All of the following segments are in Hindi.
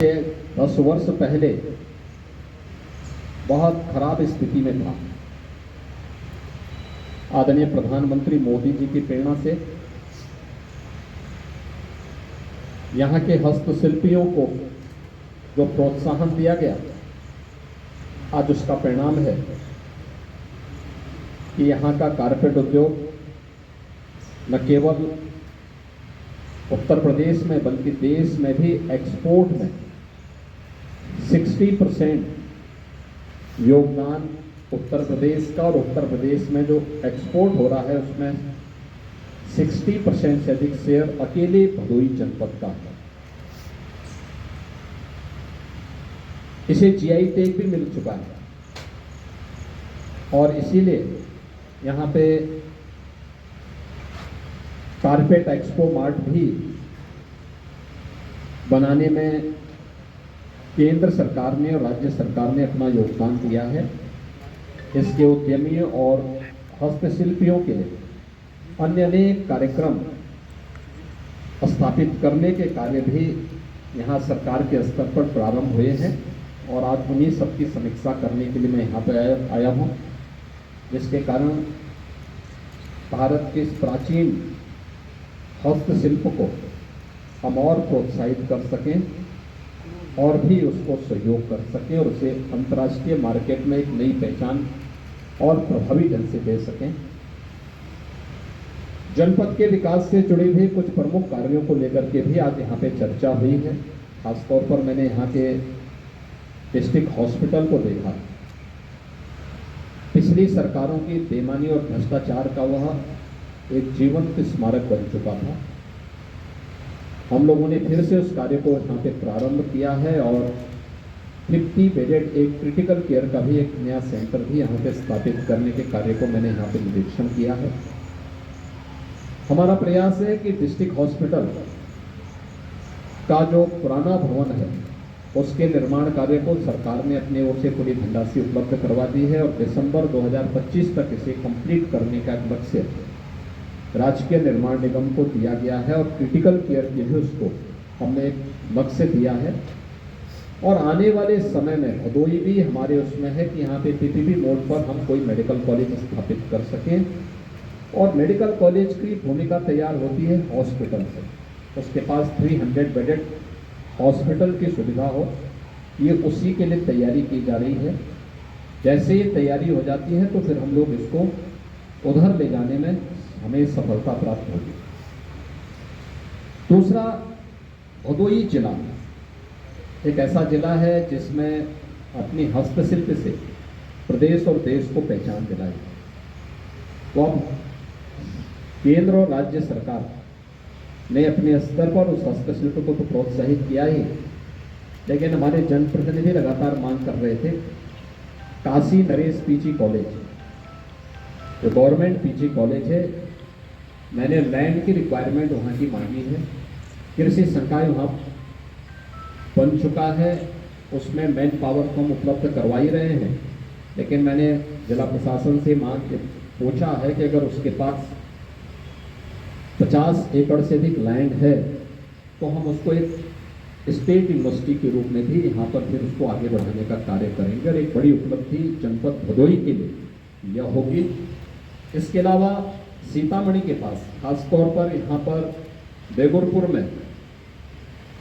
10 वर्ष पहले बहुत खराब स्थिति में था। आदरणीय प्रधानमंत्री मोदी जी की प्रेरणा से यहाँ के हस्तशिल्पियों को जो प्रोत्साहन दिया गया, आज उसका परिणाम है कि यहाँ का कारपेट उद्योग न केवल उत्तर प्रदेश में बल्कि देश में भी एक्सपोर्ट में 60% योगदान उत्तर प्रदेश का, और उत्तर प्रदेश में जो एक्सपोर्ट हो रहा है उसमें 60% से अधिक शेयर अकेले भदोही जनपद का है। इसे जीआई टैग भी मिल चुका है और इसीलिए यहाँ पे कारपेट एक्सपो मार्ट भी बनाने में केंद्र सरकार ने और राज्य सरकार ने अपना योगदान दिया है। इसके उद्यमियों और हस्तशिल्पियों के लिए अन्य अनेक कार्यक्रम स्थापित करने के कार्य भी यहाँ सरकार के स्तर पर प्रारंभ हुए हैं और आज उन्हीं सबकी समीक्षा करने के लिए मैं यहाँ पर आया हूँ, जिसके कारण भारत के इस प्राचीन हस्तशिल्प को हम और प्रोत्साहित कर सकें और भी उसको सहयोग कर सकें और उसे अंतर्राष्ट्रीय मार्केट में एक नई पहचान और प्रभावी ढंग से दे सकें। जनपद के विकास से जुड़े हुए कुछ प्रमुख कार्यों को लेकर के भी आज यहाँ पे चर्चा हुई है। खासतौर पर मैंने यहाँ के डिस्ट्रिक्ट हॉस्पिटल को देखा। पिछली सरकारों की बेईमानी और भ्रष्टाचार का वह एक जीवंत स्मारक बन चुका था। हम लोगों ने फिर से उस कार्य को यहाँ पे प्रारंभ किया है और 50 बेडेड एक क्रिटिकल केयर का भी एक नया सेंटर भी यहाँ पे स्थापित करने के कार्य को मैंने यहाँ पे निरीक्षण किया है। हमारा प्रयास है कि डिस्ट्रिक्ट हॉस्पिटल का जो पुराना भवन है उसके निर्माण कार्य को सरकार ने अपने ओर से पूरी धनराशि उपलब्ध करवा दी है और दिसंबर 2025 तक इसे कंप्लीट करने का लक्ष्य राजकीय निर्माण निगम को दिया गया है और क्रिटिकल केयर के लिए उसको हमने एक लक्ष्य दिया है। और आने वाले समय में भदोही भी हमारे उसमें है कि यहाँ पे पीपीपी मोड पर हम कोई मेडिकल कॉलेज स्थापित कर सकें और मेडिकल कॉलेज की भूमिका तैयार होती है हॉस्पिटल से। उसके पास 300 बेडेड हॉस्पिटल की सुविधा हो, ये उसी के लिए तैयारी की जा रही है। जैसे ये तैयारी हो जाती है तो फिर हम लोग इसको उधर ले जाने में हमें सफलता प्राप्त होगी। दूसरा, भदोही जिला एक ऐसा जिला है जिसमें अपनी हस्तशिल्प से प्रदेश और देश को पहचान दिलाई। तो अब केंद्र और राज्य सरकार ने अपने स्तर पर उस हस्तशिल्प को तो प्रोत्साहित किया ही, लेकिन हमारे जनप्रतिनिधि लगातार मांग कर रहे थे काशी नरेश पीजी कॉलेज, जो गवर्नमेंट पीजी कॉलेज है, मैंने लैंड की रिक्वायरमेंट वहाँ की मांगी है। कृषि संकाय वहाँ बन चुका है, उसमें मैन पावर को हम उपलब्ध करवा ही रहे हैं, लेकिन मैंने जिला प्रशासन से मांग पूछा है कि अगर उसके पास 50 एकड़ से अधिक लैंड है तो हम उसको एक स्टेट यूनिवर्सिटी के रूप में भी यहाँ पर फिर उसको आगे बढ़ाने का कार्य करेंगे और एक बड़ी उपलब्धि जनपद भदोही के लिए यह होगी। इसके अलावा सीतामढ़ी के पास खासतौर पर यहाँ पर बेगुरपुर में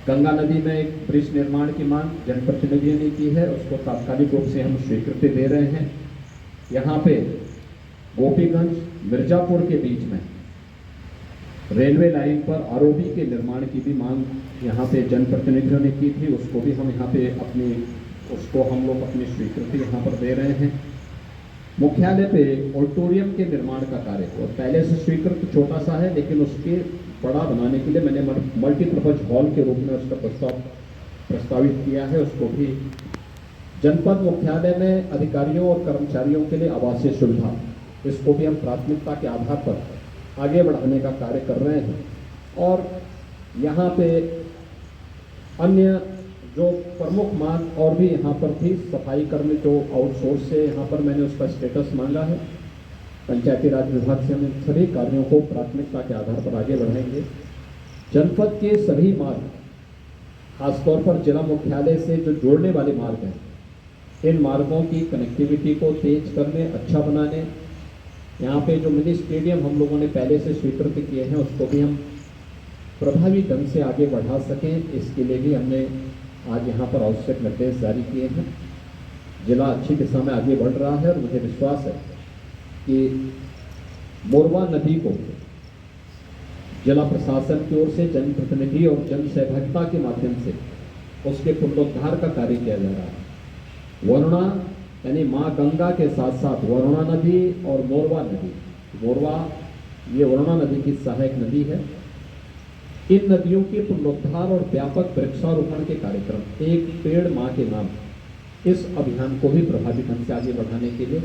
गंगा नदी में एक ब्रिज निर्माण की मांग जनप्रतिनिधियों ने की है, उसको तात्कालिक रूप से हम स्वीकृति दे रहे हैं। यहाँ पे गोपीगंज मिर्जापुर के बीच में रेलवे लाइन पर आरओबी के निर्माण की भी मांग यहाँ पे जनप्रतिनिधियों ने की थी, उसको भी हम यहाँ पे उसको हम लोग अपनी स्वीकृति यहाँ पर दे रहे हैं। मुख्यालय पे ऑडिटोरियम के निर्माण का कार्य और पहले से स्वीकृत छोटा सा है, लेकिन उसके बड़ा बनाने के लिए मैंने मल्टीपर्पज हॉल के रूप में उसका प्रस्तावित किया है। उसको भी जनपद मुख्यालय में अधिकारियों और कर्मचारियों के लिए आवासीय सुविधा, इसको भी हम प्राथमिकता के आधार पर आगे बढ़ाने का कार्य कर रहे हैं। और यहाँ पे अन्य जो प्रमुख मांग और भी यहाँ पर थी, सफाई कर्मी जो आउटसोर्स से यहाँ पर मैंने उसका स्टेटस मांगा है। पंचायती राज विभाग से हम इन सभी कार्यों को प्राथमिकता के आधार पर आगे बढ़ाएंगे। जनपद के सभी मार्ग खासतौर पर जिला मुख्यालय से जो जोड़ने वाले मार्ग हैं, इन मार्गों की कनेक्टिविटी को तेज करने, अच्छा बनाने, यहाँ पे जो मिनी स्टेडियम हम लोगों ने पहले से स्वीकृत किए हैं उसको भी हम प्रभावी ढंग से आगे बढ़ा सकें, इसके लिए भी हमने आज यहाँ पर आवश्यक निर्देश जारी किए हैं। जिला अच्छी दिशा में आगे बढ़ रहा है और मुझे विश्वास है कि मोरवा नदी को जिला प्रशासन की ओर से जनप्रतिनिधि और जन सहभागिता के माध्यम से उसके पुनरुद्धार का कार्य किया जा रहा है। वरुणा यानी माँ गंगा के साथ साथ वरुणा नदी और मोरवा नदी, मोरवा ये वरुणा नदी की सहायक नदी है। इन नदियों के पुनरुद्धार और व्यापक वृक्षारोपण के कार्यक्रम एक पेड़ माँ के नाम, इस अभियान को भी प्रभावी ढंग से आगे बढ़ाने के लिए